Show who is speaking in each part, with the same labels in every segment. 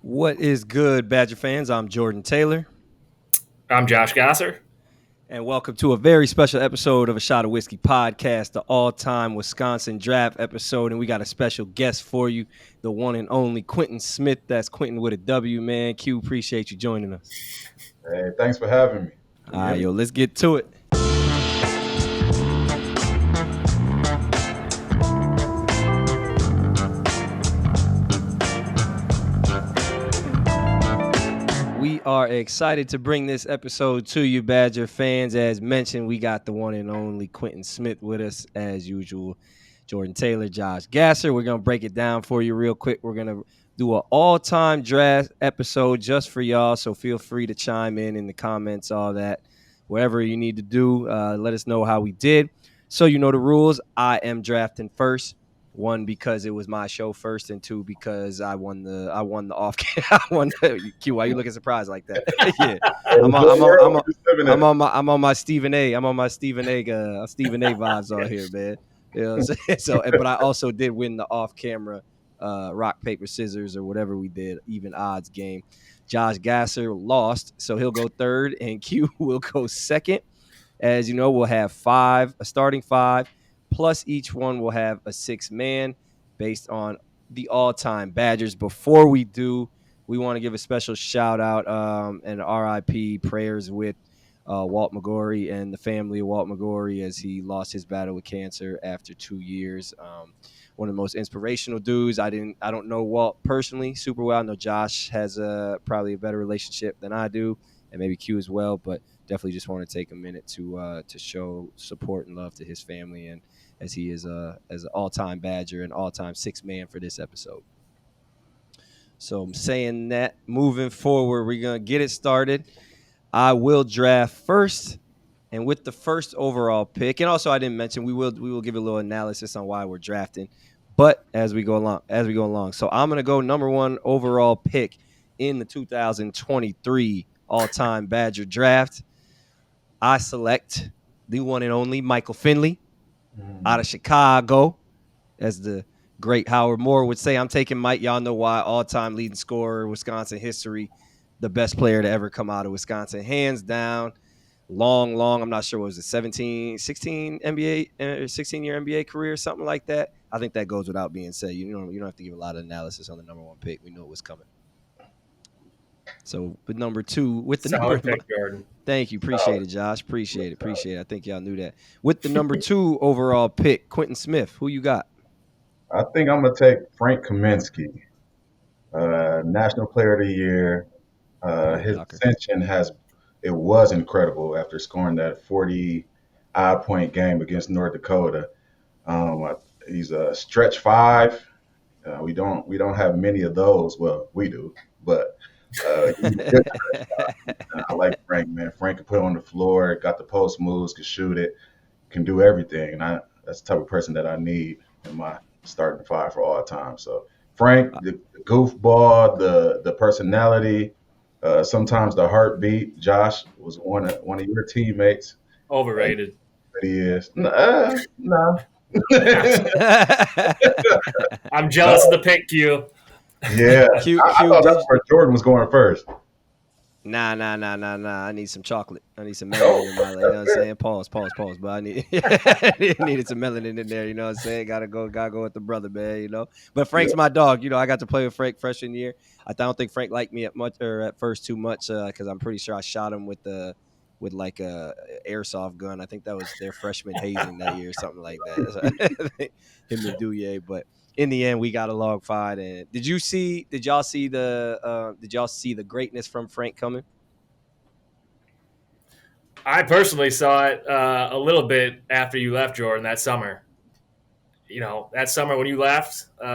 Speaker 1: What is good, Badger fans? I'm Jordan Taylor.
Speaker 2: I'm Josh Gasser.
Speaker 1: And welcome to a very special episode of A Shot of Whiskey podcast, the all-time Wisconsin draft episode. And we got a special guest for you, the one and only Wquinton Smith. That's Quentin with a W, man. Q, appreciate you joining us.
Speaker 3: Hey, thanks for having me.
Speaker 1: All right, yo, let's get to it. We are excited to bring this episode to you, Badger fans. As mentioned, we got the one and only Wquinton Smith with us, as usual. Jordan Taylor, Josh Gasser. We're going to break it down for you real quick. We're going to do an all-time draft episode just for y'all, so feel free to chime in the comments, all that. Whatever you need to do, let us know how we did. So you know the rules. I am drafting first. One, because it was my show first, and two, because I won the off. I won the Q. Why you looking surprised like that? Yeah, I'm on my Stephen A. I'm on my Stephen A. Stephen A. vibes on here, man. You know what I'm saying? So, but I also did win the off-camera rock paper scissors or whatever we did, even odds game. Josh Gasser lost, so he'll go third, and Q will go second. As you know, we'll have a starting five. Plus, each one will have a 6-man based on the all-time Badgers. Before we do, we want to give a special shout-out and RIP prayers with Walt McGorry and the family of Walt McGorry as he lost his battle with cancer after 2 years. One of the most inspirational dudes. I don't know Walt personally super well. I know Josh has probably a better relationship than I do, and maybe Q as well, but definitely just want to take a minute to show support and love to his family, and as he is as an all-time Badger and all-time 6-man for this episode. So I'm saying that moving forward, we're gonna get it started. I will draft first, and with the first overall pick, and also I didn't mention we will give a little analysis on why we're drafting, but as we go along. So I'm gonna go number 1 overall pick in the 2023 all-time Badger draft. I select the one and only Michael Finley out of Chicago. As the great Howard Moore would say, I'm taking Mike. Y'all know why. All-time leading scorer, Wisconsin history, the best player to ever come out of Wisconsin, hands down. Long, I'm not sure what was it, 16 NBA, 16-year NBA career, something like that. I think that goes without being said. You don't have to give a lot of analysis on the number 1 pick. We knew it was coming. So with number 2, with the
Speaker 2: Solid pick, Jordan.
Speaker 1: Thank you. Appreciate it, Josh. Appreciate it. I think y'all knew that. With the number 2 overall pick, Wquinton Smith, who you got?
Speaker 3: I think I'm going to take Frank Kaminsky, National Player of the Year. His ascension was incredible after scoring that 40-odd point game against North Dakota. He's a stretch 5. We don't have many of those. Well, we do, but I like Frank, man. Frank can put it on the floor, got the post moves, can shoot it, can do everything. And that's the type of person that I need in my starting 5 for all time. So Frank, the goofball, the personality, sometimes the heartbeat. Josh was one of your teammates.
Speaker 2: Overrated.
Speaker 3: But he is. No.
Speaker 2: I'm jealous of the pick, Q.
Speaker 3: Yeah, I thought that's where Jordan was going first.
Speaker 1: Nah. I need some chocolate. I need some melanin in my life. You know what I'm saying? Pause. But I needed some melanin in there. You know what I'm saying? Gotta go with the brother, man. You know. But Frank's my dog. You know, I got to play with Frank freshman year. I don't think Frank liked me at first too much because I'm pretty sure I shot him with like a airsoft gun. I think that was their freshman hazing that year or something like that. Him and Douye, but. In the end, we got a log fight. And did y'all see the greatness from Frank coming?
Speaker 2: I personally saw it a little bit after you left, Jordan, that summer. You know, that summer when you left, he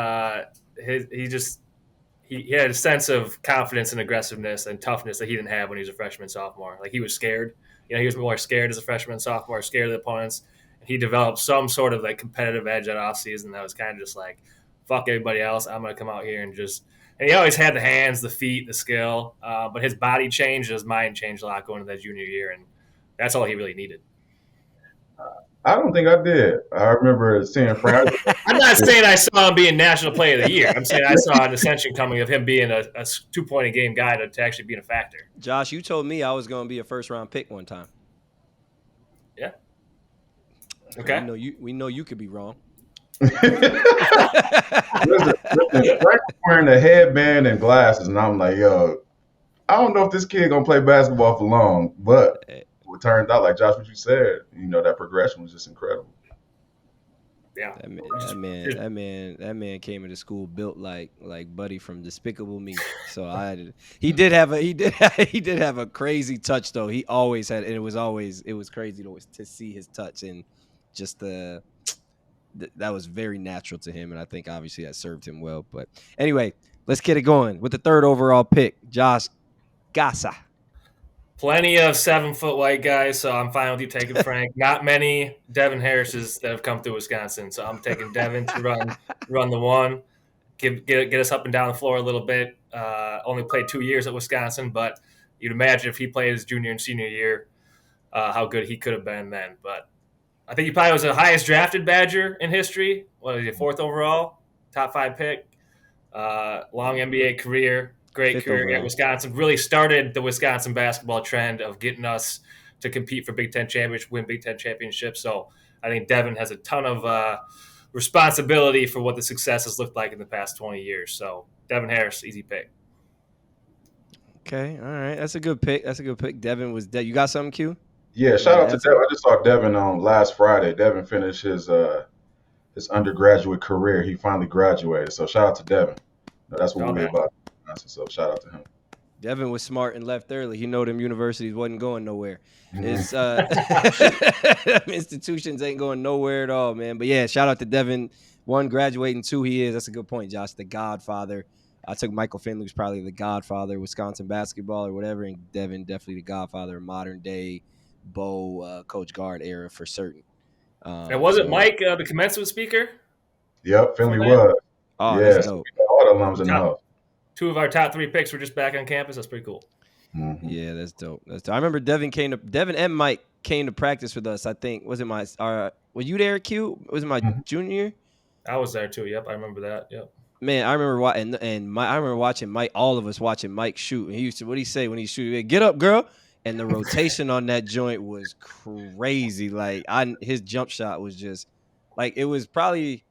Speaker 2: had a sense of confidence and aggressiveness and toughness that he didn't have when he was a freshman and sophomore. Like, he was scared. You know, he was more scared as a freshman and sophomore, scared of the opponents. He developed some sort of like competitive edge at offseason that was kind of just like, fuck everybody else. I'm going to come out here and he always had the hands, the feet, the skill, but his body changed, his mind changed a lot going into that junior year, and that's all he really needed.
Speaker 3: I don't think I did. I remember seeing Frank.
Speaker 2: I'm not saying I saw him being National Player of the Year. I'm saying I saw an ascension coming of him being a 2-point a game guy to actually being a factor.
Speaker 1: Josh, you told me I was going to be a first round pick one time.
Speaker 2: Yeah.
Speaker 1: So
Speaker 2: Okay.
Speaker 1: we know you could be wrong.
Speaker 3: Listen, Frank was wearing a headband and glasses, and I'm like, yo, I don't know if this kid gonna play basketball for long. But it turned out, like Josh, what you said, that progression was just incredible.
Speaker 2: Yeah.
Speaker 1: That man came into school built like Buddy from Despicable Me. So he did have a crazy touch though. He always had, and it was crazy to see his touch, and just that was very natural to him, and I think obviously that served him well. But anyway, let's get it going with the 3rd overall pick, Josh Gassa.
Speaker 2: Plenty of 7-foot white guys, so I'm fine with you taking Frank. Not many Devin Harrises that have come through Wisconsin, so I'm taking Devin to run the one, get us up and down the floor a little bit. Only played 2 years at Wisconsin, but you'd imagine if he played his junior and senior year, how good he could have been then. But I think he probably was the highest drafted Badger in history. What is he, 4th overall, top 5 pick, long NBA career. Great career overall at Wisconsin. Really started the Wisconsin basketball trend of getting us to compete for Big Ten championships, win Big Ten championships. So I think Devin has a ton of responsibility for what the success has looked like in the past 20 years. So Devin Harris, easy pick.
Speaker 1: Okay, all right, that's a good pick. Devin was dead. You got something, Q?
Speaker 3: Yeah, shout out to Devin. I just saw Devin on last Friday. Devin finished his undergraduate career. He finally graduated. So shout out to Devin. That's what we're about. So shout out to him.
Speaker 1: Devin was smart and left early. He know them universities wasn't going nowhere. His institutions ain't going nowhere at all, man. But yeah, shout out to Devin. 1, graduating. 2, he is. That's a good point, Josh. The godfather. I took Michael Finley was probably the godfather of Wisconsin basketball or whatever, and Devin definitely the godfather of modern day Coach Guard era for certain.
Speaker 2: And wasn't Mike the commencement speaker?
Speaker 3: Yep, Finley was.
Speaker 1: Oh, yeah, that's dope.
Speaker 3: All the alums in the house.
Speaker 2: 2 of our top 3 picks were just back on campus. That's pretty cool.
Speaker 3: Mm-hmm.
Speaker 1: Yeah, that's dope. I remember Devin and Mike came to practice with us. I think were you there, Q? Was it my junior year?
Speaker 2: I was there too. Yep, I remember that. Yep.
Speaker 1: Man, I remember I remember watching Mike. All of us watching Mike shoot. And he used to, what he say when he shoot? Get up, girl! And the rotation on that joint was crazy. Like his jump shot was just like it was probably.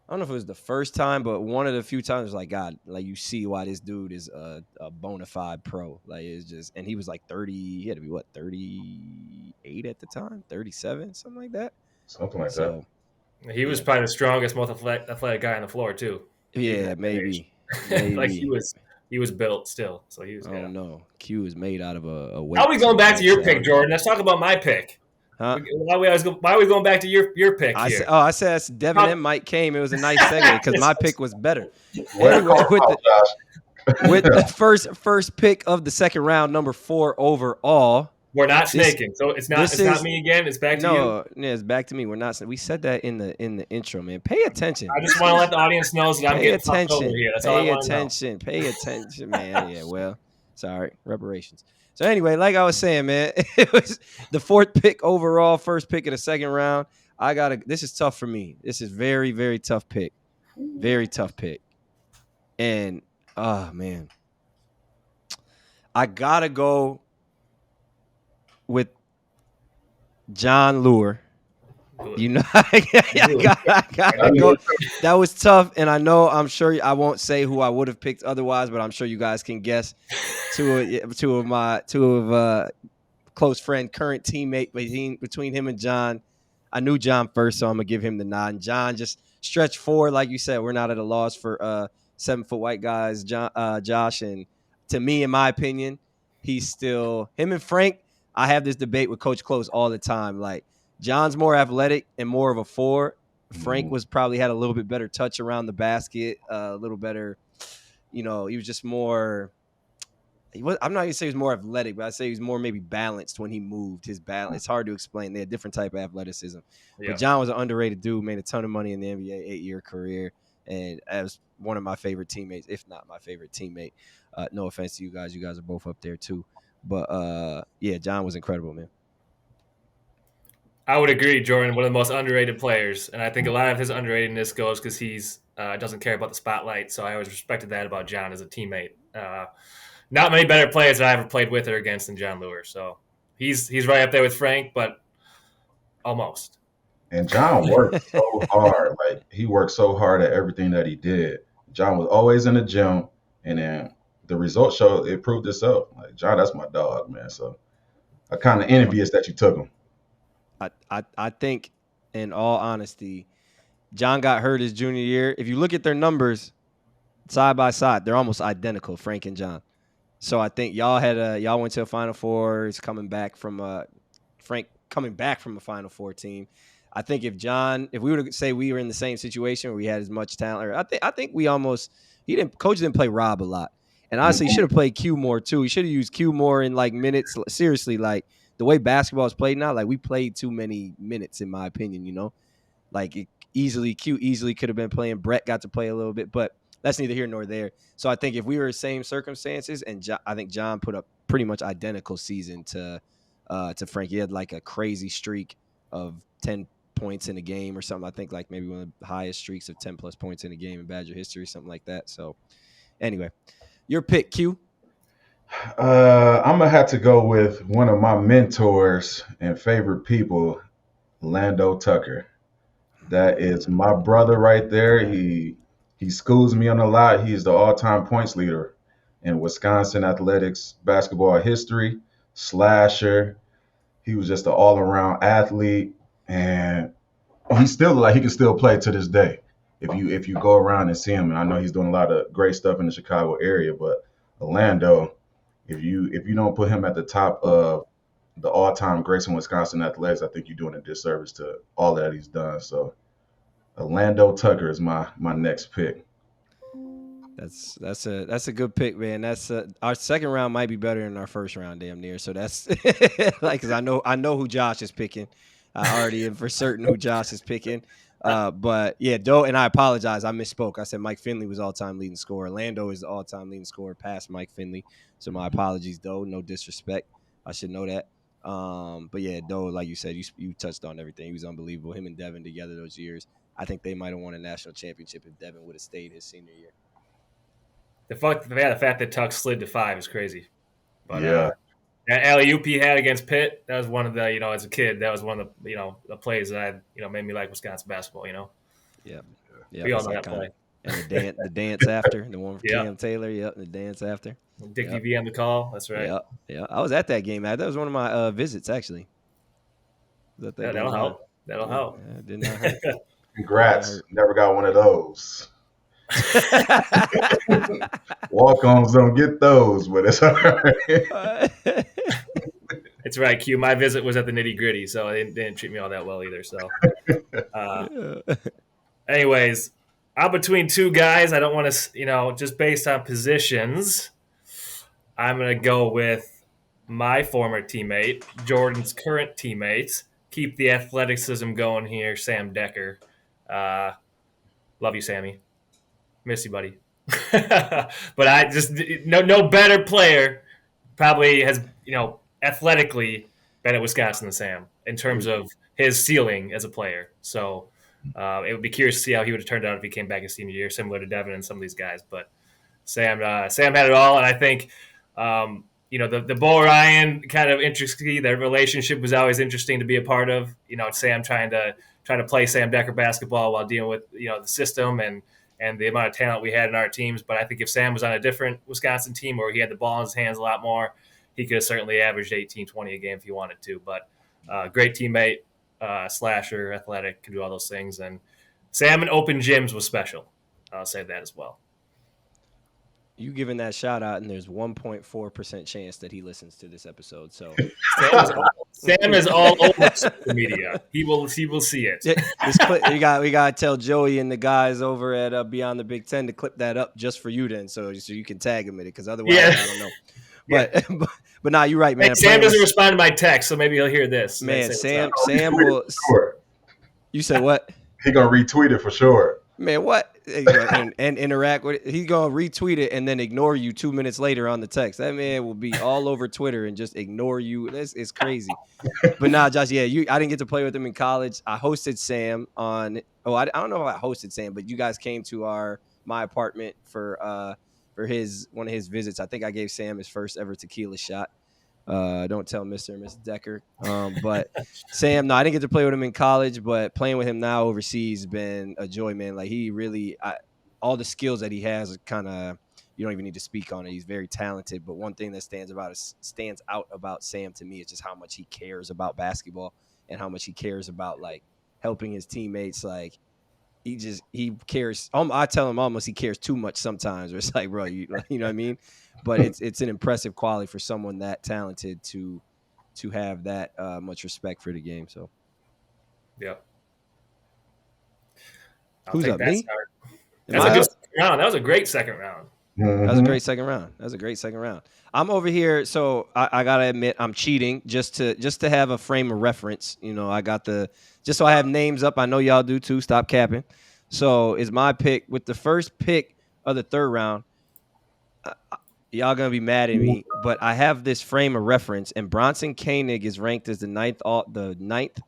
Speaker 1: I don't know if it was the first time, but one of the few times, like, God, like you see why this dude is a bona fide pro. Like, it's just, and he was like 30, he had to be 38 at the time, 37, something like that.
Speaker 3: Something like that.
Speaker 2: He was probably the strongest, most athletic guy on the floor too.
Speaker 1: Yeah, maybe.
Speaker 2: Like he was built still. So he was.
Speaker 1: Oh no, Q is made out of a weight.
Speaker 2: How are we going back to your pick, Jordan? Let's talk about my pick.
Speaker 1: Huh?
Speaker 2: Why are we going back to your pick here?
Speaker 1: I said Devin and Mike came. It was a nice segue because my pick was better.
Speaker 3: Anyway,
Speaker 1: with the first pick of the second round, number 4 overall.
Speaker 2: We're not snaking, so it's not me again. It's back to you.
Speaker 1: No, it's back to me. We're not. We said that in the intro, man. Pay attention.
Speaker 2: I just want to let the audience know that I'm getting pumped over here. That's all I want to know.
Speaker 1: Pay attention, man. Yeah, well, sorry, reparations. So anyway, like I was saying, man, it was the 4th pick overall, first pick of the second round. This is tough for me. This is very, very tough pick. Very tough pick. And, oh, man. I got to go with John Lure. You know, I gotta go. That was tough, and I'm sure I won't say who I would have picked otherwise, but I'm sure you guys can guess. Two of my close friend, current teammate between him and John. I knew John first, so I'm gonna give him the nod. And John just stretched forward, like you said. We're not at a loss for 7-foot white guys, Josh, and to me, in my opinion, he's still him and Frank. I have this debate with Coach Close all the time, like. John's more athletic and more of a 4. Frank was probably had a little bit better touch around the basket, a little better. He was just more. I'm not gonna say he was more athletic, but I say he was more maybe balanced when he moved. His balance. It's hard to explain. They had different type of athleticism. Yeah. But John was an underrated dude. Made a ton of money in the NBA, 8-year career, and as one of my favorite teammates, if not my favorite teammate. No offense to you guys. You guys are both up there too. But yeah, John was incredible, man.
Speaker 2: I would agree, Jordan, one of the most underrated players, and I think a lot of his underratedness goes because he's doesn't care about the spotlight. So I always respected that about Jon as a teammate. Not many better players that I ever played with or against than Jon Leuer. So he's right up there with Frank, but almost.
Speaker 3: And Jon worked so hard. Like, he worked so hard at everything that he did. Jon was always in the gym, and then the results showed it proved itself. Like, Jon, that's my dog, man. So I'm kind of envious that you took him.
Speaker 1: I think, in all honesty, Jon got hurt his junior year. If you look at their numbers side by side, they're almost identical, Frank and Jon. So I think y'all went to a Final Four. He's coming back from Frank coming back from a Final Four team. I think if we were to say we were in the same situation where we had as much talent, or I think we almost coach didn't play Rob a lot, and honestly, he should have played Q more too. He should have used Q more in like minutes. Seriously, like the way basketball is played now, like we played too many minutes in my opinion. You know, like Q easily could have been playing. Brett got to play a little bit, but that's neither here nor there. So I think if we were in the same circumstances, and I think Jon put up pretty much identical season to Frank. He had like a crazy streak of 10 points in a game or something. I think like maybe one of the highest streaks of 10 plus points in a game in Badger history, something like that. So anyway, your pick, Q.
Speaker 3: I'm gonna have to go with one of my mentors and favorite people, Lando Tucker. That is my brother right there. He schools me on a lot. He's the all-time points leader in Wisconsin athletics basketball history. Slasher. He was just an all-around athlete, and he's still like he can still play to this day. If you go around and see him, and I know he's doing a lot of great stuff in the Chicago area, but Orlando, if you don't put him at the top of the all-time greats in Wisconsin athletics, I think you're doing a disservice to all that he's done. So Orlando Tucker is my next pick.
Speaker 1: That's a good pick, man. Our second round might be better than our first round, damn near. So that's like, because I know who Josh is picking. I already am for certain who Josh is picking. But yeah, Doe, and I apologize, I misspoke. I said Mike Finley was all-time leading scorer. Orlando is the all-time leading scorer past Mike Finley. So my apologies, Doe. No disrespect. I should know that. But yeah, Doe, like you said, you touched on everything. He was unbelievable. Him and Devin together those years. I think they might have won a national championship if Devin would have stayed his senior year.
Speaker 2: The fact that Tuck slid to 5 is crazy. But
Speaker 3: yeah.
Speaker 2: That alley-oop he had against Pitt, that was one of the, as a kid, that was one of the, the plays that made me like Wisconsin basketball,
Speaker 1: Yeah.
Speaker 2: We all know that play.
Speaker 1: And the dance after, the one for Cam Taylor, the dance after.
Speaker 2: Dick DV on the call, that's right.
Speaker 1: Yeah. I was at that game. That was one of my visits, actually.
Speaker 2: That'll help. That'll help.
Speaker 1: Yeah, it did not hurt.
Speaker 3: Congrats. Never got one of those. Walk-ons don't get those, but it's all right.
Speaker 2: It's right, Q. My visit was at the nitty-gritty, so they didn't treat me all that well either. So, anyways, I'm between two guys. I don't want to, just based on positions, I'm going to go with my former teammate, Jordan's current teammate. Keep the athleticism going here, Sam Decker. Love you, Sammy. Miss you, buddy. But I just no better player probably has athletically been at Wisconsin than Sam in terms of his ceiling as a player. So it would be curious to see how he would have turned out if he came back his senior year, similar to Devin and some of these guys. But Sam had it all, and I think the Bo Ryan kind of interesting. Their relationship was always interesting to be a part of. Sam trying to play Sam Decker basketball while dealing with the system and the amount of talent we had in our teams. But I think if Sam was on a different Wisconsin team where he had the ball in his hands a lot more, he could have certainly averaged 18, 20 a game if he wanted to. But great teammate, slasher, athletic, can do all those things. And Sam in open gyms was special. I'll say that as well.
Speaker 1: You giving that shout out, and there's 1.4% chance that he listens to this episode. So
Speaker 2: Sam is all over social media. He will see it.
Speaker 1: We got to tell Joey and the guys over at Beyond the Big Ten to clip that up just for you then, so you can tag him in it, because otherwise I don't know. But nah, you're right, man.
Speaker 2: Hey, Sam doesn't respond to my text, so maybe he'll hear this.
Speaker 1: Man, Sam will. You said what?
Speaker 3: He gonna retweet it for sure.
Speaker 1: Man, what? and interact with it. He's gonna retweet it and then ignore you 2 minutes later on the text. That man will be all over Twitter and just ignore you. It's crazy. But nah, Josh, yeah, I didn't get to play with him in college. I hosted Sam on. Oh, I don't know if I hosted Sam, but you guys came to my apartment for one of his visits. I think I gave Sam his first ever tequila shot. Don't tell Mr. and Mrs. Decker. But Sam, no, I didn't get to play with him in college, but playing with him now overseas has been a joy, man. Like he really, all the skills that he has, kind of, you don't even need to speak on it. He's very talented. But one thing that stands out about Sam to me is just how much he cares about basketball and how much he cares about like helping his teammates. Like he cares. I tell him almost he cares too much sometimes. Where it's like, bro, you know what I mean? But it's an impressive quality for someone that talented to have that much respect for the game. So,
Speaker 2: yeah.
Speaker 1: Who's up? Me?
Speaker 2: That's a good round. That was a great second round.
Speaker 1: That was a great second round. I'm over here, so I gotta admit I'm cheating just to have a frame of reference. You know, I got just so I have names up. I know y'all do too. Stop capping. So it's my pick with the first pick of the third round. Y'all gonna be mad at me, but I have this frame of reference, and Bronson Koenig is ranked as the ninth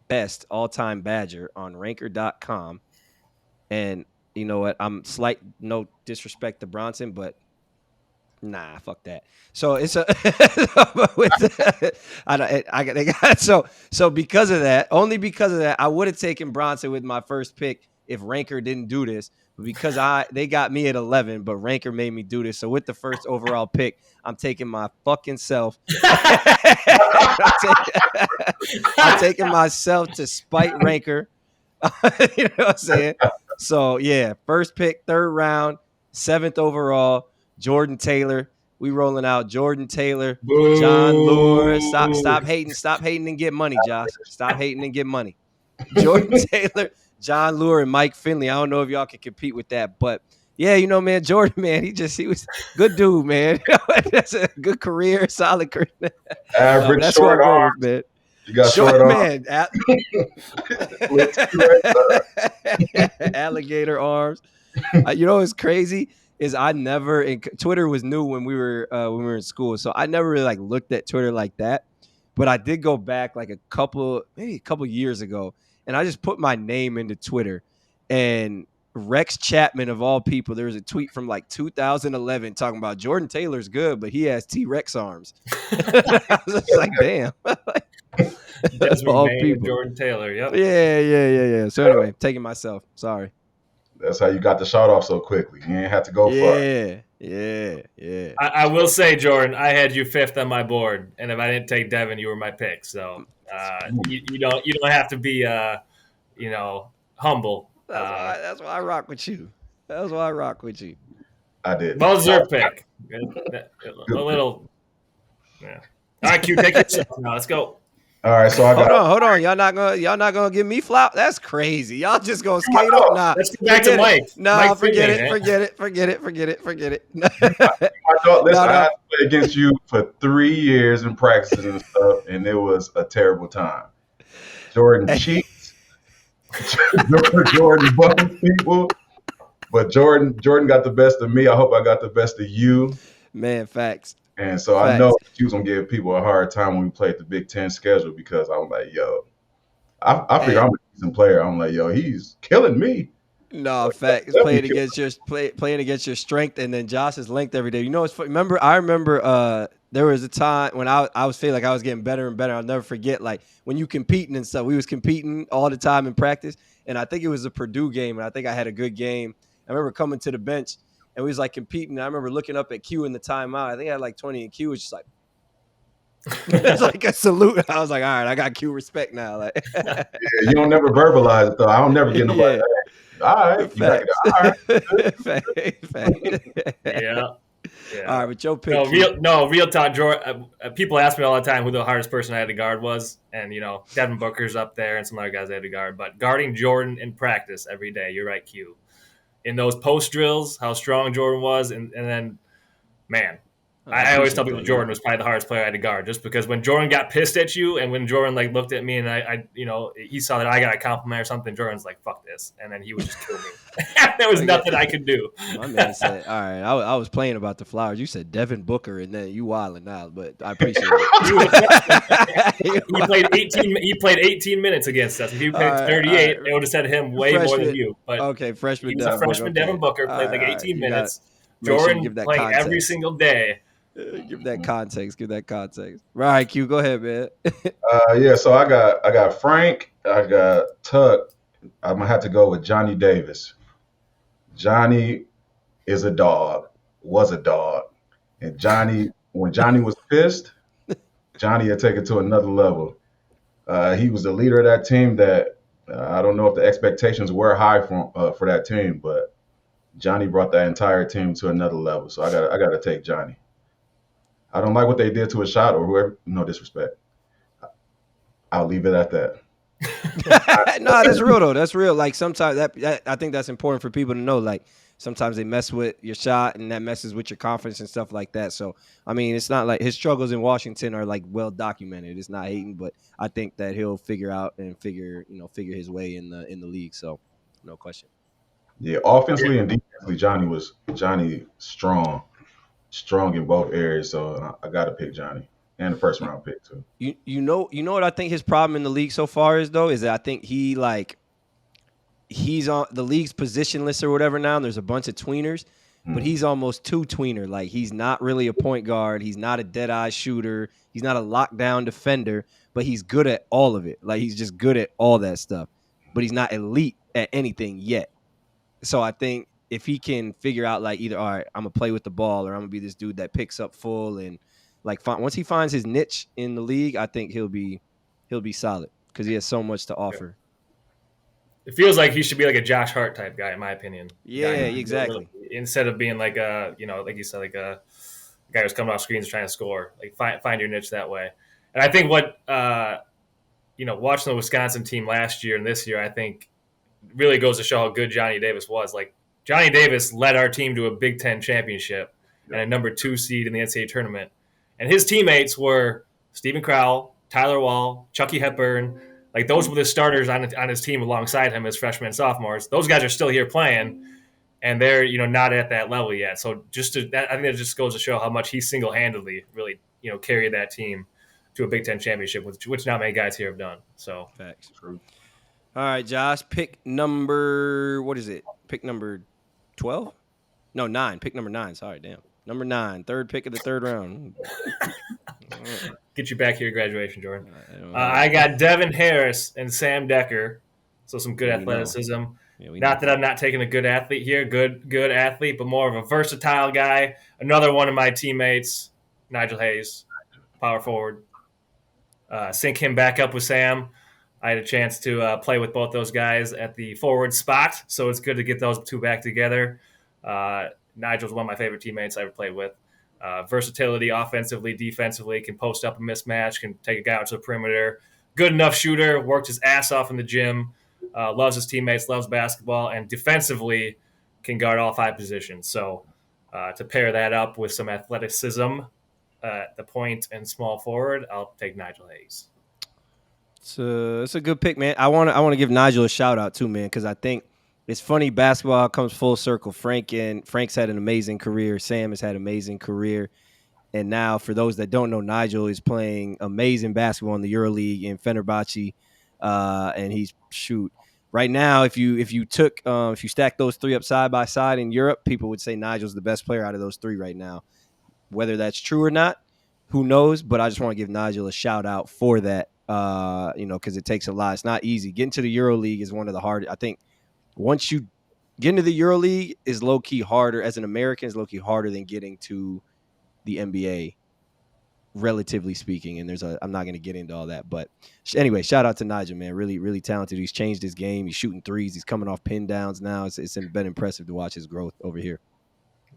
Speaker 1: best all-time Badger on Ranker.com. And you know what? No disrespect to Bronson, but nah, fuck that. So it's so because of that, only because of that, I would have taken Bronson with my first pick if Ranker didn't do this. But because they got me at 11, but Ranker made me do this. So with the first overall pick, I'm taking my fucking self. I'm taking myself to spite Ranker. You know what I'm saying? So yeah, first pick, third round, 7th overall, Jordan Taylor. We rolling out Jordan Taylor,
Speaker 2: Boo.
Speaker 1: John Lure. Stop hating and get money, Josh. Stop hating and get money. Jordan Taylor, John Lure, and Mike Finley. I don't know if y'all can compete with that, but yeah, you know, man, Jordan, man, he was good dude, man. That's a good career, solid career.
Speaker 3: Average
Speaker 1: that's
Speaker 3: short
Speaker 1: what I'm
Speaker 3: arms.
Speaker 1: going with, man.
Speaker 3: You got short
Speaker 1: man.
Speaker 3: arms.
Speaker 1: Alligator arms. You know what's crazy is Twitter was new when we were in school, so I never really like looked at Twitter like that. But I did go back like maybe a couple years ago, and I just put my name into Twitter, and Rex Chapman of all people, there was a tweet from like 2011 talking about Jordan Taylor's good, but he has T-Rex arms. I was just like, damn.
Speaker 2: All people. Jordan Taylor, yep.
Speaker 1: Yeah. So anyway, taking myself. Sorry.
Speaker 3: That's how you got the shot off so quickly. You ain't have to go far.
Speaker 1: Yeah.
Speaker 2: I will say, Jordan, I had you 5th on my board, and if I didn't take Devin, you were my pick. So you don't have to be humble.
Speaker 1: That's why I rock with you. That's why I rock with you.
Speaker 3: I did.
Speaker 2: Well-deserved pick. A little. Yeah. All right, Q, take yourself now. Let's go.
Speaker 3: All right, so
Speaker 1: hold on. Y'all not gonna give me flop? That's crazy. Y'all just gonna skate up? Nah.
Speaker 2: Let's get back to Mike.
Speaker 1: Nah, forget it. Forget it.
Speaker 3: I thought, listen, I had to play against you for 3 years in practices and stuff, and it was a terrible time. Jordan cheats. Jordan bumped people, but Jordan got the best of me. I hope I got the best of you.
Speaker 1: Man, facts.
Speaker 3: And so I know he was going to give people a hard time when we played the Big Ten schedule because I'm like, yo, I figure I'm a decent player. I'm like, yo, he's killing me.
Speaker 1: No, facts. Playing against your strength and then Josh's length every day. You know, I remember there was a time when I was feeling like I was getting better and better. I'll never forget, like, when you competing and stuff. We was competing all the time in practice, and I think it was a Purdue game, and I think I had a good game. I remember coming to the bench, and we was like competing. And I remember looking up at Q in the timeout. I think I had like 20, and Q was just like, it's like a salute. I was like, all right, I got Q respect now. Like,
Speaker 3: yeah, you don't never verbalize it though. I don't never get nobody. Yeah. All right,
Speaker 2: Yeah.
Speaker 1: All right, but Joe pick.
Speaker 2: Real talk, Jordan. People ask me all the time who the hardest person I had to guard was, and Devin Booker's up there, and some other guys I had to guard. But guarding Jordan in practice every day, you're right, Q. In those post drills, how strong Jordan was, and then, man, I always tell people Jordan was probably the hardest player I had to guard, just because when Jordan got pissed at you, and when Jordan like looked at me and I he saw that I got a compliment or something, Jordan's like, "Fuck this," and then he would just kill me. There was nothing I could do.
Speaker 1: My man said, "All right, I was playing about the Flowers. You said Devin Booker, and then you wilding out, but I appreciate
Speaker 2: it." He played 18 minutes against us. If he played 38, it would have said him way more than you. But
Speaker 1: okay, freshman.
Speaker 2: He's a freshman. Devin Booker played like 18 minutes. Jordan playing every single day.
Speaker 1: Give that context. Right, Q, go ahead, man.
Speaker 3: Yeah, so I got Frank, I got Tuck. I'm gonna have to go with Johnny Davis. Johnny is a dog, was a dog, and when Johnny was pissed, Johnny had taken it to another level. He was the leader of that team. That I don't know if the expectations were high for that team, but Johnny brought that entire team to another level. So I got to take Johnny. I don't like what they did to his shot or whoever. No disrespect. I'll leave it at that.
Speaker 1: No, that's real though. That's real. Like sometimes that I think that's important for people to know. Like sometimes they mess with your shot and that messes with your confidence and stuff like that. So I mean, it's not like his struggles in Washington are like well documented. It's not hating, but I think that he'll figure figure his way in the league. So no question.
Speaker 3: Yeah, offensively and defensively, Johnny strong in both areas. So I got to pick Johnny. And the first round pick too.
Speaker 1: You know what I think his problem in the league so far is though, is that I think he's on the league's positionless or whatever now, and there's a bunch of tweeners, but he's almost too tweener. Like he's not really a point guard, he's not a dead eye shooter, he's not a lockdown defender, but he's good at all of it. Like he's just good at all that stuff, but he's not elite at anything yet. So I think if he can figure out like either, all right, I'm gonna play with the ball, or I'm gonna be this dude that picks up full and like once he finds his niche in the league, I think he'll be solid because he has so much to offer.
Speaker 2: It feels like he should be like a Josh Hart type guy, in my opinion.
Speaker 1: Yeah, exactly.
Speaker 2: Instead of being like a, like you said, like a guy who's coming off screens trying to score. Like find your niche that way. And I think what watching the Wisconsin team last year and this year, I think really goes to show how good Johnny Davis was. Like Johnny Davis led our team to a Big Ten championship and a number 2 seed in the NCAA tournament. And his teammates were Stephen Crowell, Tyler Wall, Chucky Hepburn. Like those were the starters on his team alongside him as freshmen and sophomores. Those guys are still here playing, and they're not at that level yet. So I think that just goes to show how much he single-handedly really carried that team to a Big Ten championship, which not many guys here have done. So
Speaker 1: facts. True. All right, Josh, pick number 12? No, 9. Pick number 9. Sorry, damn. Number 9, third pick of the third round.
Speaker 2: Get you back here at graduation, Jordan. I got Devin Harris and Sam Decker. So some good athleticism. Not that I'm not taking a good athlete here, good athlete, but more of a versatile guy. Another one of my teammates, Nigel Hayes, power forward. Sync him back up with Sam. I had a chance to play with both those guys at the forward spot, so it's good to get those two back together. Nigel's one of my favorite teammates I ever played with. Versatility, offensively, defensively, can post up a mismatch, can take a guy out to the perimeter. Good enough shooter, worked his ass off in the gym, loves his teammates, loves basketball, and defensively can guard all 5 positions. So to pair that up with some athleticism at the point and small forward, I'll take Nigel Hayes.
Speaker 1: It's a good pick, man. I want to give Nigel a shout out too, man, because I think it's funny. Basketball comes full circle. Frank's had an amazing career. Sam has had an amazing career, and now for those that don't know, Nigel is playing amazing basketball in the EuroLeague in Fenerbahce, and he's right now. If you stack those 3 up side by side in Europe, people would say Nigel's the best player out of those 3 right now. Whether that's true or not, who knows? But I just want to give Nigel a shout out for that. Because it takes a lot. It's not easy. Getting to the EuroLeague is one of the hardest. I think once you get into the EuroLeague is low key harder as an American. Is low key harder than getting to the NBA, relatively speaking. And I'm not going to get into all that, but anyway, shout out to Nigel, man. Really, really talented. He's changed his game. He's shooting threes. He's coming off pin downs now. It's been impressive to watch his growth over here.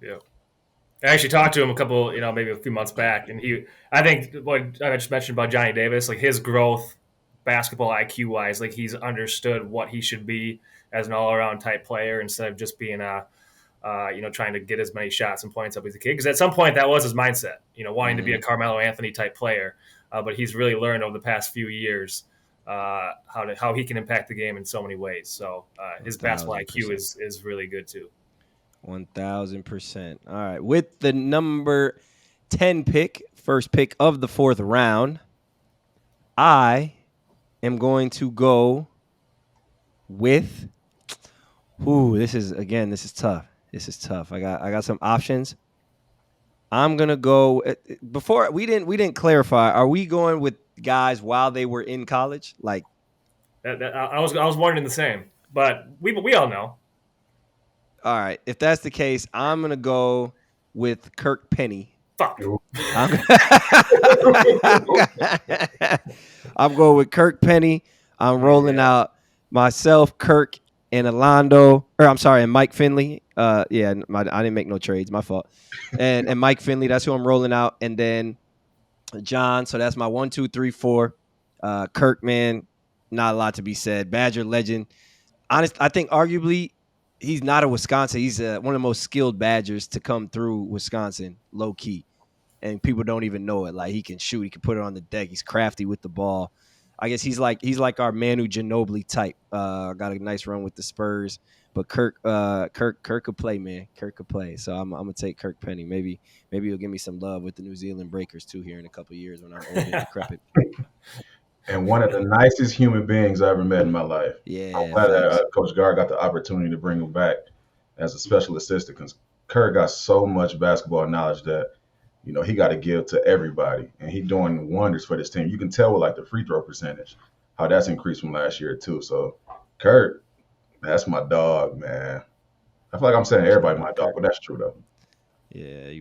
Speaker 2: Yeah. I actually talked to him maybe a few months back, and I think what I just mentioned about Johnny Davis, like his growth, basketball IQ wise, like he's understood what he should be as an all around type player instead of just being a trying to get as many shots and points up as he can. Because at some point that was his mindset, wanting to be a Carmelo Anthony type player. But he's really learned over the past few years how he can impact the game in so many ways. So his basketball IQ is really good too.
Speaker 1: 1,000%. All right. With the number 10 pick, first pick of the 4th round, I am going to go with this is tough. This is tough. I got some options. I'm going to go before we didn't clarify. Are we going with guys while they were in college? Like
Speaker 2: I was wondering the same, but we all know.
Speaker 1: All right. If that's the case, I'm going to go with Kirk Penny.
Speaker 2: Fuck.
Speaker 1: I'm going with Kirk Penny. I'm rolling out myself, Kirk, and and Mike Finley. I didn't make no trades. My fault. And Mike Finley, that's who I'm rolling out. And then Jon. So that's my 1, 2, 3, 4. Kirk, man, not a lot to be said. Badger legend. I think arguably he's not a Wisconsin. He's one of the most skilled Badgers to come through Wisconsin, low key. And people don't even know it. Like, he can shoot. He can put it on the deck. He's crafty with the ball. I guess he's like our Manu Ginobili type. Got a nice run with the Spurs. But Kirk could play, man. Kirk could play. So I'm gonna take Kirk Penny. Maybe he'll give me some love with the New Zealand Breakers too here in a couple of years when I'm old and decrepit.
Speaker 3: And one of the nicest human beings I ever met in my life.
Speaker 1: Yeah,
Speaker 3: I'm glad that Coach Gar got the opportunity to bring him back as a special assistant, because Kirk got so much basketball knowledge that he got to give to everybody, and he's doing wonders for this team. You can tell with like the free throw percentage how that's increased from last year too. So Kirk, that's my dog, man. I feel like I'm saying everybody my dog, but that's true though.
Speaker 1: Yeah.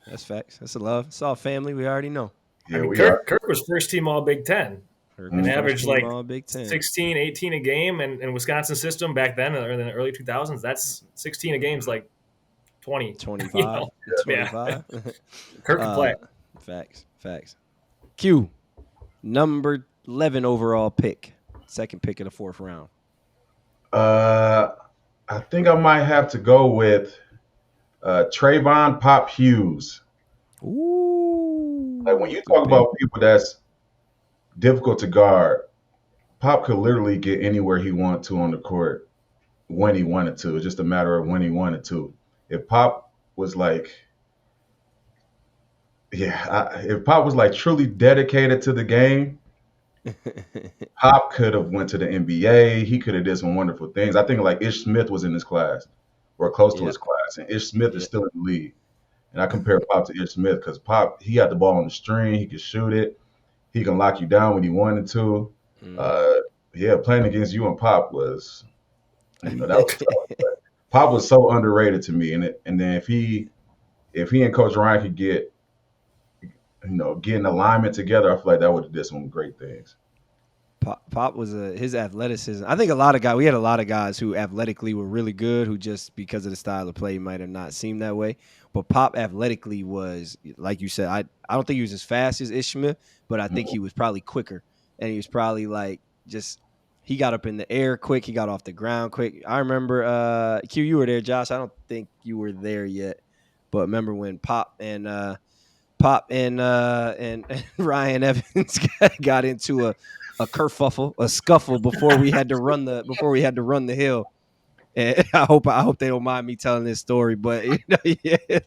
Speaker 1: That's facts. That's a love. It's all family. We already know.
Speaker 2: Yeah, Kirk was first team All Big Ten. And averaged like 16, 18 a game, and Wisconsin system back then in the early 2000s, that's 16 a game's like 20.
Speaker 1: 25. 25.
Speaker 2: Kirk can play.
Speaker 1: Facts. Q, number 11 overall pick. Second pick of the 4th round.
Speaker 3: I think I might have to go with Trayvon Pop Hughes.
Speaker 1: Ooh.
Speaker 3: Like, when you talk about people that's difficult to guard, Pop could literally get anywhere he wanted to on the court when he wanted to. It's just a matter of when he wanted to. If Pop was like truly dedicated to the game, Pop could have went to the NBA. He could have did some wonderful things. I think like Ish Smith was in his class or close to his class, and Ish Smith is still in the league. And I compare Pop to Ish Smith because Pop, he had the ball on the string. He could shoot it. He can lock you down when he wanted to. Playing against you and Pop was, that was tough. Pop was so underrated to me. And then if he and Coach Ryan could get an alignment together, I feel like that would have did some great things.
Speaker 1: Pop was his athleticism. I think we had a lot of guys who athletically were really good, who just because of the style of play might have not seemed that way. But Pop athletically was, like you said, I don't think he was as fast as Ish Smith, but I think he was probably quicker. And he was probably like he got up in the air quick. He got off the ground quick. I remember, Q, you were there, Josh. I don't think you were there yet. But remember when Pop and Ryan Evans got into a kerfuffle, a scuffle before we had to run the hill. And I hope they don't mind me telling this story, but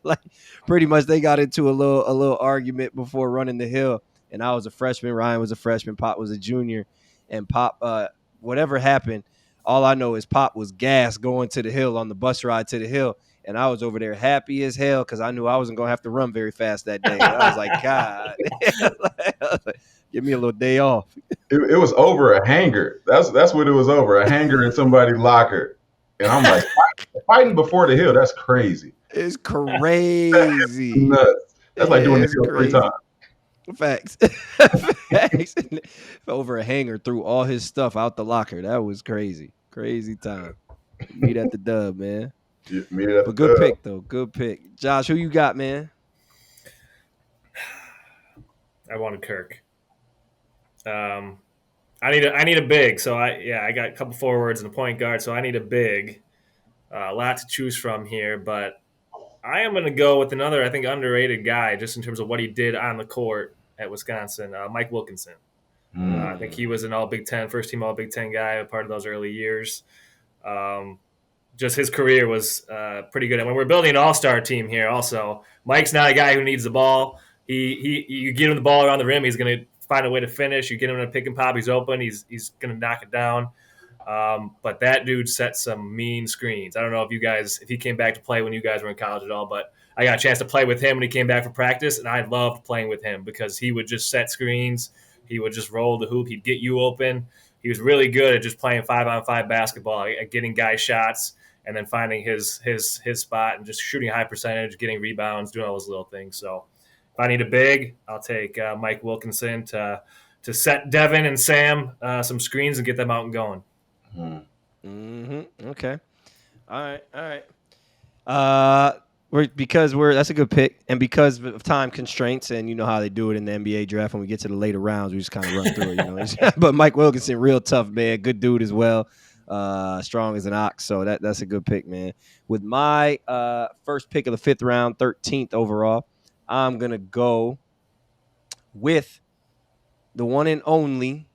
Speaker 1: like pretty much they got into a little argument before running the hill. And I was a freshman, Ryan was a freshman, Pop was a junior, and Pop, whatever happened, all I know is Pop was gassed going to the hill on the bus ride to the hill. And I was over there happy as hell because I knew I wasn't going to have to run very fast that day. And I was like, God, give me a little day off.
Speaker 3: It was over a hanger. That's what it was over, a hanger in somebody's locker. And I'm like, fighting before the hill, that's crazy.
Speaker 1: It's crazy.
Speaker 3: Nuts. That's like doing the hill crazy. 3 times.
Speaker 1: Facts. Facts. Over a hanger, threw all his stuff out the locker. That was crazy. Crazy time. Meet at the dub, man. But good pick, though. Good pick. Josh, who you got, man?
Speaker 2: I wanted Kirk. I need a big. So I got a couple forwards and a point guard. So I need a big. A lot to choose from here, but I am going to go with another, I think, underrated guy just in terms of what he did on the court at Wisconsin, Mike Wilkinson. I think he was an All Big Ten, first team All Big Ten guy, a part of those early years. Just his career was pretty good. And when we're building an all-star team here, also, Mike's not a guy who needs the ball. You get him the ball around the rim, he's going to find a way to finish. You get him in a pick and pop, he's open, he's going to knock it down. But that dude set some mean screens. I don't know if he came back to play when you guys were in college at all, but I got a chance to play with him when he came back for practice, and I loved playing with him because he would just set screens. He would just roll the hoop. He'd get you open. He was really good at just playing 5-on-5 basketball, at getting guy shots, and then finding his spot and just shooting a high percentage, getting rebounds, doing all those little things. So if I need a big, I'll take Mike Wilkinson to set Devin and Sam some screens and get them out and going.
Speaker 1: Okay. All right. That's a good pick, and because of time constraints, and you know how they do it in the NBA draft, when we get to the later rounds, we just kind of run through it, But Mike Wilkinson, real tough man, good dude as well, strong as an ox. So that's a good pick, man. With my first pick of the 5th round, 13th overall, I'm gonna go with the one and only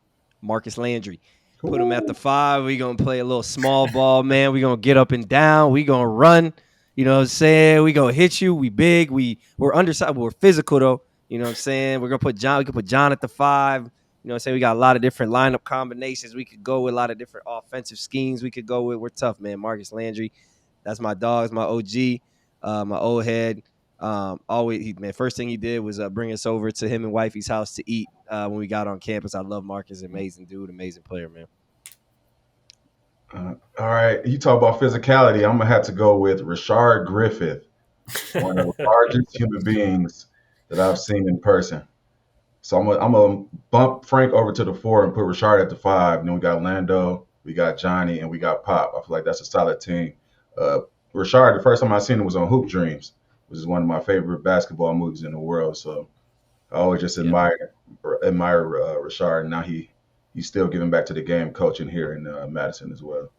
Speaker 1: Marcus Landry. Put him at the 5. We're going to play a little small ball, man. We're going to get up and down. We're going to run. You know what I'm saying? We're going to hit you. We big. We're undersized. We're physical, though. You know what I'm saying? We're going to put John. We can put John at the 5. You know what I'm saying? We got a lot of different lineup combinations. We could go with a lot of different offensive schemes we could go with. We're tough, man. Marcus Landry. That's my dog. That's my OG, my old head. First thing he did was bring us over to him and wifey's house to eat when we got on campus. I love Marcus. Amazing dude. Amazing player, man.
Speaker 3: All right, you talk about physicality. I'm gonna have to go with Rashard Griffith, one of the largest human beings that I've seen in person. So I'm gonna bump Frank over to the 4 and put Rashard at the 5. And then we got Lando, we got Johnny, and we got Pop. I feel like that's a solid team. Rashard, the first time I seen him was on Hoop Dreams, which is one of my favorite basketball movies in the world. So I always just admire Rashard. And now he's still giving back to the game, coaching here in Madison as well.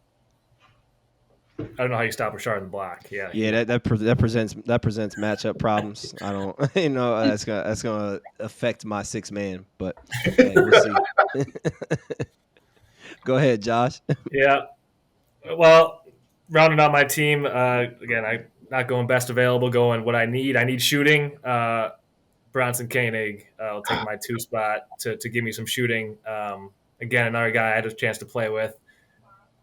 Speaker 2: I don't know how you stop Rashard in the block.
Speaker 1: Yeah, that presents matchup problems. I don't, that's gonna affect my 6 man, but hey, we'll see. Go ahead, Josh.
Speaker 2: Yeah. Well, rounding out my team again. I'm not going best available. Going what I need. I need shooting. Bronson Koenig. I'll take my 2 spot to give me some shooting. Again, another guy I had a chance to play with.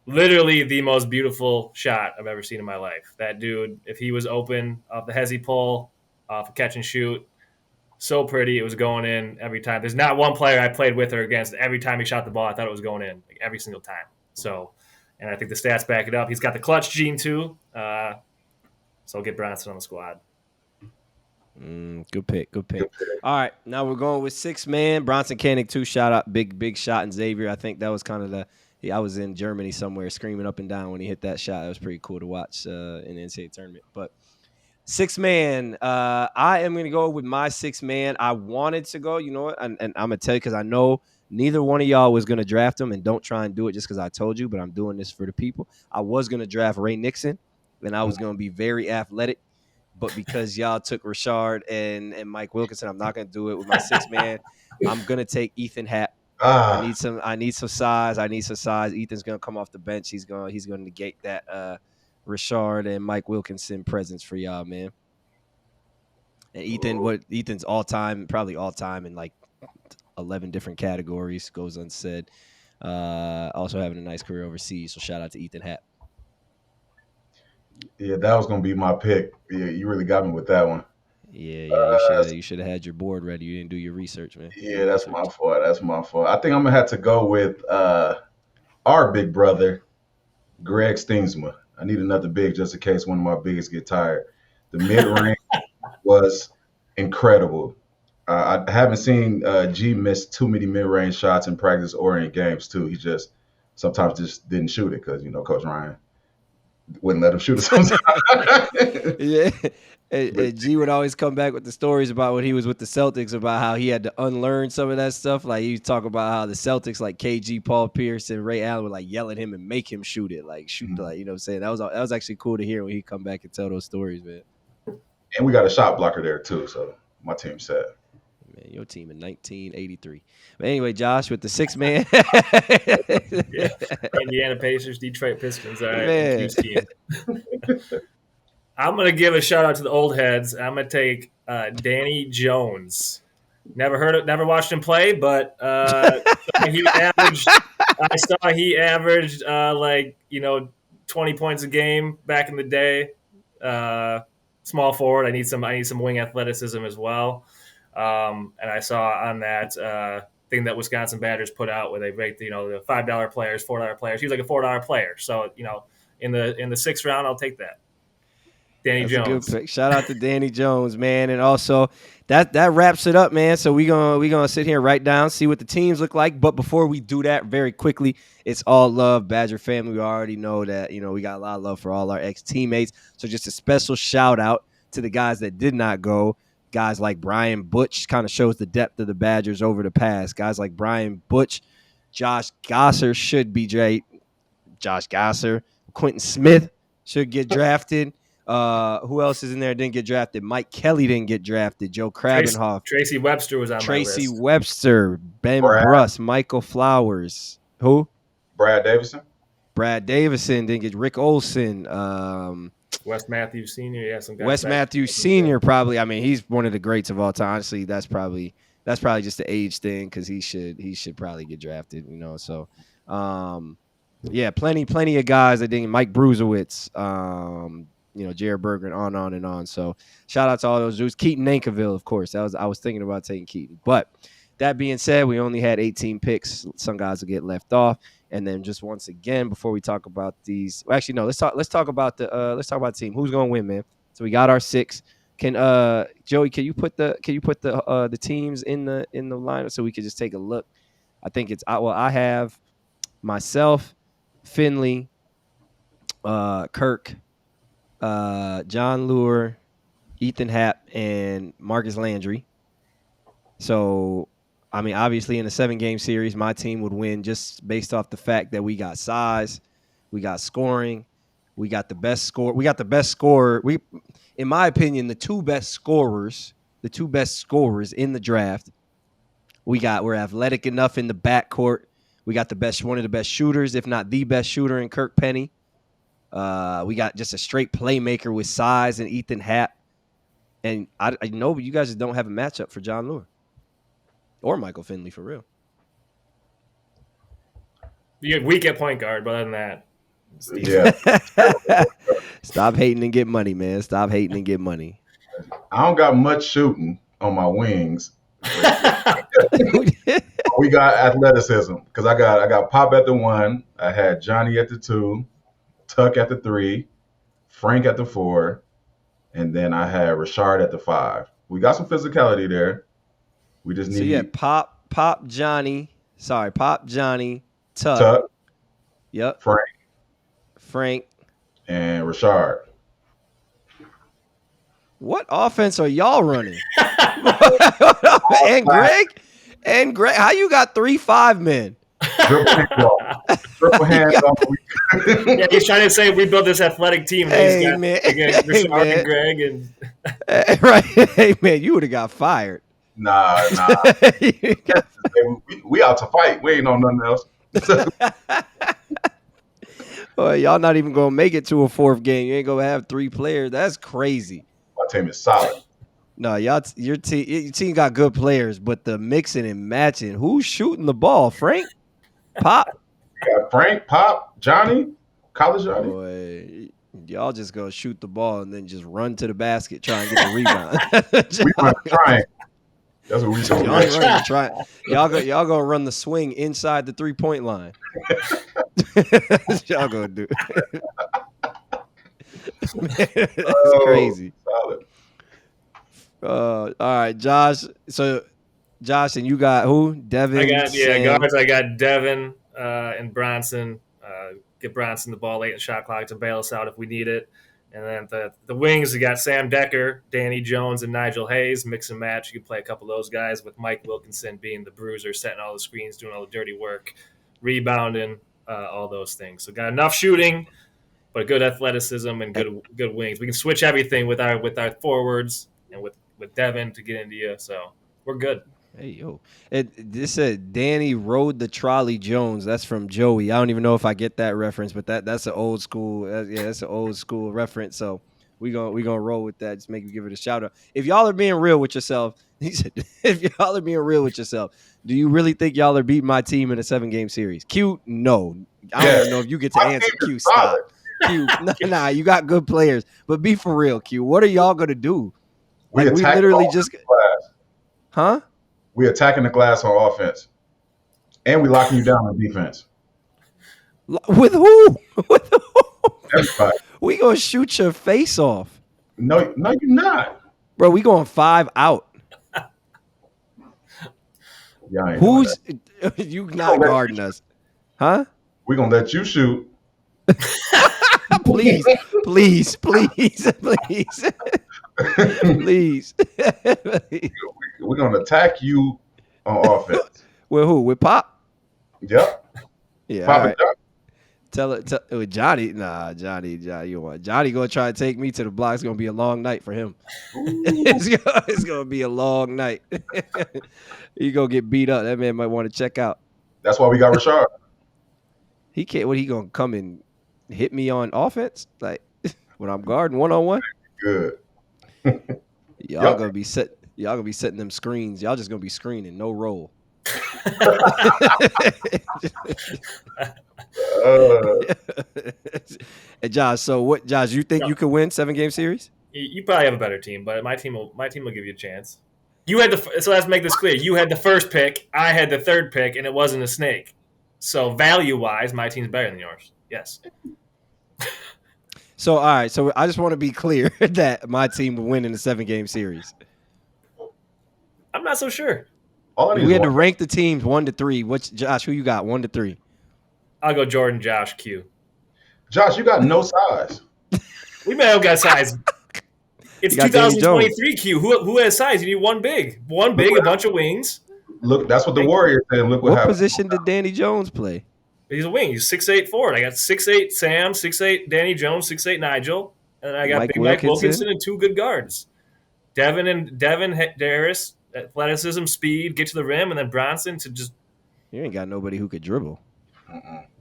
Speaker 2: Literally the most beautiful shot I've ever seen in my life. That dude, if he was open off the hezzy pull, off a catch and shoot, so pretty. It was going in every time. There's not one player I played with or against. Every time he shot the ball, I thought it was going in, like every single time. So, and I think the stats back it up. He's got the clutch gene too. So I'll get Bronson on the squad.
Speaker 1: Good pick. All right, now we're going with 6 man. Bronson Koenig, 2 shot out, big shot, and Xavier. I think that was kind of I was in Germany somewhere screaming up and down when he hit that shot. That was pretty cool to watch in the NCAA tournament. But 6 man, I am going to go with my 6 man. I wanted to go, you know what, and I'm going to tell you because I know neither one of y'all was going to draft him, and don't try and do it just because I told you, but I'm doing this for the people. I was going to draft Ray Nixon, and I was going to be very athletic. But because y'all took Rashard and Mike Wilkinson, I'm not going to do it with my 6 man. I'm going to take Ethan Happ. I need some size. Ethan's gonna come off the bench. He's gonna negate that Rashard and Mike Wilkinson presence for y'all, man. And Ethan's probably all time in like 11 different categories, goes unsaid. Also having a nice career overseas. So shout out to Ethan Happ.
Speaker 3: Yeah, that was gonna be my pick. Yeah, you really got me with that one.
Speaker 1: Yeah, you should have had your board ready. You didn't do your research, man.
Speaker 3: Yeah, that's my fault. I think I'm gonna have to go with our big brother, Greg Steensma. I need another big just in case one of my biggest get tired. The mid-range was incredible. I haven't seen G miss too many mid-range shots in practice or in games too. He sometimes just didn't shoot it because Coach Ryan Wouldn't let him shoot us sometimes.
Speaker 1: Yeah. And G would always come back with the stories about when he was with the Celtics about how he had to unlearn some of that stuff. Like he talk about how the Celtics, like KG, Paul Pierce, and Ray Allen would like yell at him and make him shoot it, like shoot, like, you know what I'm saying? That was actually cool to hear when he come back and tell those stories, man.
Speaker 3: And we got a shot blocker there too, so my team set.
Speaker 1: Man, your team in 1983. But anyway, Josh, with the 6-man.
Speaker 2: Yeah. Indiana Pacers, Detroit Pistons. All right,
Speaker 1: Man.
Speaker 2: I'm going to give a shout out to the old heads. I'm going to take Danny Jones. Never watched him play, but I saw he averaged 20 points a game back in the day. Small forward. I need some wing athleticism as well. And I saw on that thing that Wisconsin Badgers put out where they rate the $5 players, $4 players. He was like a $4 player. So in the sixth round, I'll take that. That's Jones.
Speaker 1: A good pick. Shout out to Danny Jones, man. And also that wraps it up, man. So we gonna sit here and write down, see what the teams look like. But before we do that, very quickly, it's all love, Badger family. We already know that, we got a lot of love for all our ex-teammates. So just a special shout out to the guys that did not go. Guys like Brian Butch kind of shows the depth of the Badgers over the past. Guys like Brian Butch, Josh Gasser should be great. Josh Gasser, Wquinton Smith should get drafted. Who else is in there didn't get drafted? Mike Kelly didn't get drafted. Joe Krabenhoff.
Speaker 2: Tracy Webster was on my list.
Speaker 1: Tracy Webster, Ben Bruss, Michael Flowers. Who?
Speaker 3: Brad Davison.
Speaker 1: Brad Davison didn't get. Rick Olson.
Speaker 2: Wes Matthews Sr. Yeah, some guys.
Speaker 1: Wes Matthews Sr. probably. I mean, he's one of the greats of all time. Honestly, that's probably just the age thing because he should probably get drafted. So. Yeah, plenty of guys that didn't. Mike Bruzewitz, Jared Berger, and on. So shout out to all those dudes. Keaton Nankiville, of course. I was thinking about taking Keaton. But that being said, we only had 18 picks. Some guys will get left off. And then just once again, before we talk about these, well, actually no, let's talk about the team. Who's gonna win, man? So we got our 6. Can Joey, can you put the teams in the lineup so we can just take a look? I think I have myself, Finley, Kirk, John Lure, Ethan Happ, and Marcus Landry. So, I mean, obviously in a 7-game series, my team would win just based off the fact that we got size, we got scoring, we got the best score. We got the best scorer. In my opinion, the two best scorers in the draft. We're athletic enough in the backcourt. We got one of the best shooters, if not the best shooter in Kirk Penny. We got just a straight playmaker with size and Ethan Happ. And I know, but you guys just don't have a matchup for John Lure or Michael Finley for real.
Speaker 2: You get weak at point guard, but other than that,
Speaker 3: yeah.
Speaker 1: Stop hating and get money, man. Stop hating and get money.
Speaker 3: I don't got much shooting on my wings. We got athleticism because I got Pop at the 1. I had Johnny at the 2, Tuck at the 3, Frank at the 4, and then I had Rashard at the 5. We got some physicality there. We just need.
Speaker 1: So yeah, Pop Johnny, Tuck. Yep. Frank.
Speaker 3: And Rashard.
Speaker 1: What offense are y'all running? And Greg, how you got 3 5-men?
Speaker 3: Triple hands off.
Speaker 2: Yeah, he's trying to say we built this athletic team.
Speaker 1: Hey, man.
Speaker 2: Rashard and Greg and
Speaker 1: right. Hey man, you would have got fired.
Speaker 3: Nah. we out to fight. We ain't on nothing else.
Speaker 1: Well, y'all not even gonna make it to a 4th game. You ain't gonna have 3 players. That's crazy.
Speaker 3: My team is solid.
Speaker 1: No, your team got good players, but the mixing and matching, who's shooting the ball? Frank? Pop?
Speaker 3: Yeah, Frank, Pop, Johnny, College Johnny.
Speaker 1: Boy, y'all just gonna shoot the ball and then just run to the basket, try and get the rebound.
Speaker 3: We run the triangle. That's what we do.
Speaker 1: Y'all gonna run the swing inside the 3-point line. Y'all gonna do. Man, that's crazy.
Speaker 3: Solid.
Speaker 1: All right, Josh. So, Josh, and you got who? Devin.
Speaker 2: guards. I got Devin and Bronson. get Bronson the ball late in the shot clock to bail us out if we need it. And then the wings, we got Sam Decker, Danny Jones, and Nigel Hayes. Mix and match. You can play a couple of those guys with Mike Wilkinson being the bruiser, setting all the screens, doing all the dirty work, rebounding, all those things. So got enough shooting, but good athleticism and good wings. We can switch everything with our forwards and with Devin to get into you. So we're good.
Speaker 1: Hey, yo. This said Danny rode the trolley Jones. That's from Joey. I don't even know if I get that reference, but that's an old school. That's an old school reference. So we gonna roll with that. Just make you give it a shout out. If y'all are being real with yourself, he said, if y'all are being real with yourself, do you really think y'all are beating my team in a 7-game series? Q, no. I don't even know if you get to answer. Q, stop. Q, nah, you got good players, but be for real, Q. What are y'all gonna do? Like we literally just, huh?
Speaker 3: We attacking the glass on offense, and we locking you down on defense.
Speaker 1: With who? With who?
Speaker 3: Everybody.
Speaker 1: We gonna shoot your face off.
Speaker 3: No, you're not,
Speaker 1: bro. We going 5 out.
Speaker 3: Yeah,
Speaker 1: who's you not guarding us, huh?
Speaker 3: We gonna let you shoot.
Speaker 1: please, please, please, please. Please.
Speaker 3: We're going to attack you on offense.
Speaker 1: With who? With Pop?
Speaker 3: Yep.
Speaker 1: Yeah.
Speaker 3: Pop
Speaker 1: right. Tell it with Johnny. Nah, Johnny, you want Johnny gonna try to take me to the block. It's gonna be a long night for him. It's gonna be a long night. He gonna get beat up. That man might want to check out.
Speaker 3: That's why we got Rashard.
Speaker 1: He can't. What, he gonna come and hit me on offense? Like when I'm guarding 1-on-1?
Speaker 3: Good.
Speaker 1: Y'all gonna be setting them screens. Y'all just gonna be screening, no roll. And Josh, so what? Josh, you think you could win 7-game series?
Speaker 2: You probably have a better team, but my team will give you a chance. You had so let's make this clear. You had the first pick, I had the third pick, and it wasn't a snake. So value wise, my team's better than yours. Yes.
Speaker 1: So, all right. So, I just want to be clear that my team will win in the 7-game series.
Speaker 2: I'm not so sure.
Speaker 1: We had to rank the teams 1 to 3. Josh, who you got 1 to 3?
Speaker 2: I'll go Jordan, Josh, Q.
Speaker 3: Josh, you got no size.
Speaker 2: We may have got size. It's 2023, Q. Who has size? You need one big, a bunch of wings.
Speaker 3: Look, that's what the Warriors said. Look what happened.
Speaker 1: Position did Danny Jones play?
Speaker 2: He's a wing. He's 6'8" forward. I got 6'8" Sam, 6'8" Danny Jones, 6'8" Nigel, and then I got Mike Wilkinson and 2 good guards. Devin Harris, athleticism, speed, get to the rim, and then Bronson to just.
Speaker 1: You ain't got nobody who could dribble.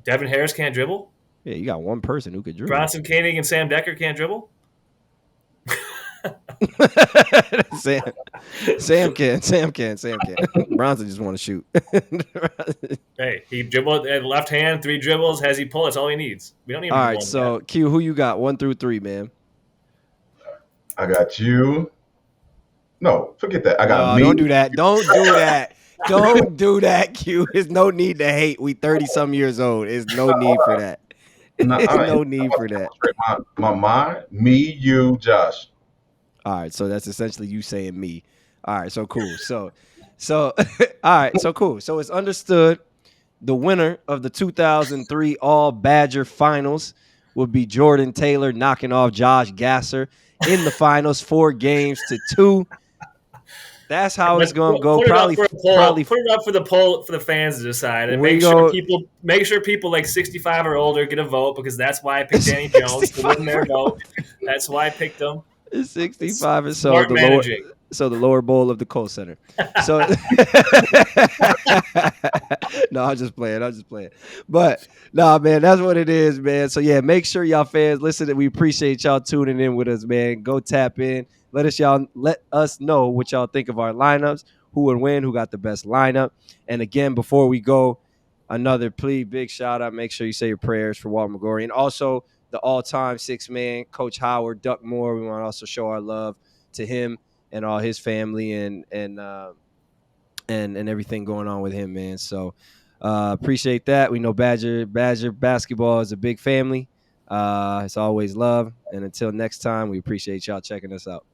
Speaker 2: Devin Harris can't dribble.
Speaker 1: Yeah, you got one person who could dribble.
Speaker 2: Bronson Koenig and Sam Decker can't dribble.
Speaker 1: Sam can. Bronson just want to shoot.
Speaker 2: Hey, he dribbled at left hand, 3 dribbles. Has he pull? That's all he needs. We don't need.
Speaker 1: All right, so Q, who you got 1 through 3, man?
Speaker 3: I got you. No, forget that. I got me.
Speaker 1: Don't do that. Don't do that. Don't do that, Q. There's no need to hate. We 30-some years old. There's no need for that. No need for that.
Speaker 3: My mind, me, you, Josh.
Speaker 1: All right, so that's essentially you saying me. All right, so cool. So all right, so cool. So it's understood the winner of the 2003 All Badger Finals would be Jordan Taylor knocking off Josh Gasser in the finals 4-2. That's how it's gonna go.
Speaker 2: Put it up for the poll for the fans to decide, and make sure people like 65 or older get a vote, because that's why I picked Danny Jones to win their vote. That's why I picked him.
Speaker 1: 65 or so. The lower bowl of the Kohl Center. So no, I'm just playing. But nah, man, that's what it is, man. So yeah, make sure y'all fans listen. We appreciate y'all tuning in with us, man. Go tap in. Let us know what y'all think of our lineups, who would win, who got the best lineup. And again, before we go, another big shout out. Make sure you say your prayers for Walt McGorry, and also the all-time 6-man, Coach Howard Duckmore. We want to also show our love to him and all his family and everything going on with him, man. So appreciate that. We know Badger basketball is a big family. It's always love. And until next time, we appreciate y'all checking us out.